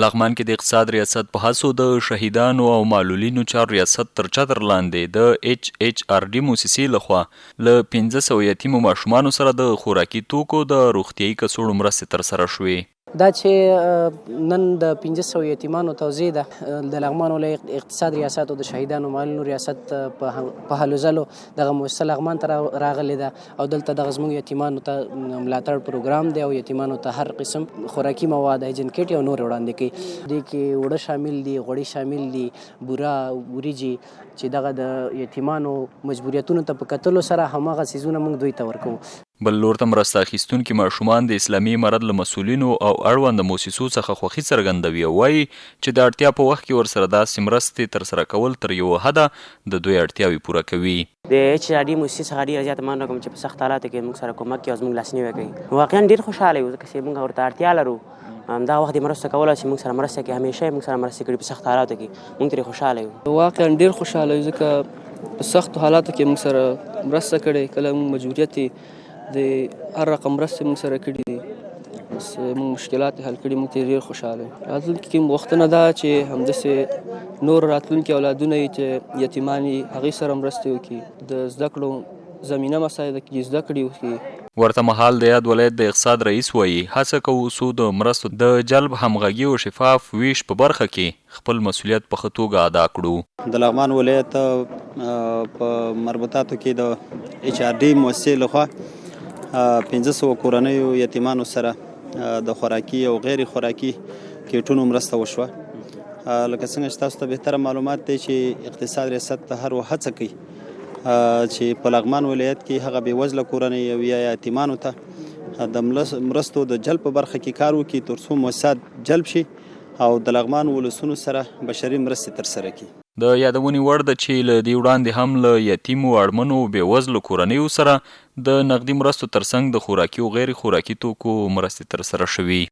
لغمان کې د اقتصاد ریاست په هڅو د شهیدانو او معلولینو چارو ریاست تر چتر لاندې د HHRD موسسې لخوا له 1500 یتیمو ماشومانو سره د خوراکي توکو د روغتیايي کڅوړو مرستې ترسره شوې. دا چې نن د 1500 یتیمانو توزیع ده د لغمان ولایت اقتصاد ریاست او د شهیدانو معلولینو ریاست په هلو ځلو دغه مؤسسه لغمان ته راغلې ده او دلته دغه زموږ یتیمانو ته ملاتړ پروګرام دی او یتیمانو ته هر قسم خوراکي مواد ایجن کیټ او نور وړاندې کوي. دې کې وړه شامل دي، غوړي شامل دي، بوره، وریجې چې دغه د یتیمانو مجبوریتونو ته په کتلو سره هماغه څیزونه موږ دوی ته ورکوو. بل لور ته مرسته اخیستونکي ماشومان د اسلامي امارت له مسؤلینو او اړونده موسسو څخه خوښي څرګندوي او وایي چې د اړتیا په وخت کې ورسره داسې مرستې ترسره کول تر یو حده د دوی اړتیاوې پوره کوي. د HRD موسسې څخه ډېره زیاته مننه کوم چې په سخت حالاتو کې موږ سره کومک کوي او زموږ لاسنیوی کوي. واقعا ډېر خوشحاله یو ځکه چې موږ ورته اړتیا لرو. همدغه وخت یې مرسته کوله چې موږ سره مرسته کوي. همیشه یې موږ سره مرسته کړي په سخت حالاتو کې. موږ ترې خوشحاله یو. واقعا ډېر خوشحاله یو ځکه په سختو حالاتو کې موږ سره مرسته کړې. کله موږ مجبوریت د هر رقم مرستې موږ سره کړي دي، موږ مشکلات حل کړي. موږ ډېر خوشحاله یو. راتلونکي کې غوښتنه ده چې همداسې نور راتلونکي اولادونه یې چې یتیمان یې هغوی سره مرستې وکړي، د زده کړو زمینه مساعده کړي، زده کړې وکړي. ورته مهال د یاد ولایت د اقتصاد رئیس وایي هڅه کوو څو د مرستو د جلب همغږي او شفاف ویش په برخه کې خپل مسؤلیت په ښه توګه ادا کړو. د لغمان ولایت په مربوطاتو کې د HRD موسسې لخوا 1500 کورنیو یتیمانو سره د خوراکي او غیر خوراکي کیټونو مرسته وشوه. لکه څنګه چې تاسو ته بهتره معلومات دی چې اقتصاد ریاست هر وخت هڅه کوي چې په لغمان ولایت کې هغه بېوزله کورنیو یا یتیمانو ته د مرستو د جلب په برخه کې کار وکړي تر څو مؤسسات جلب شي او د لغمان ولسونو سره بشري مرستې ترسره کړي. د یادونې وړ ده چې له دې وړاندې هم له یتیمو اړمنو بېوزلو کورنیو سره د نقدي مرستو ترڅنګ د خوراکي او غیر خوراکي توکو مرستې ترسره شوي.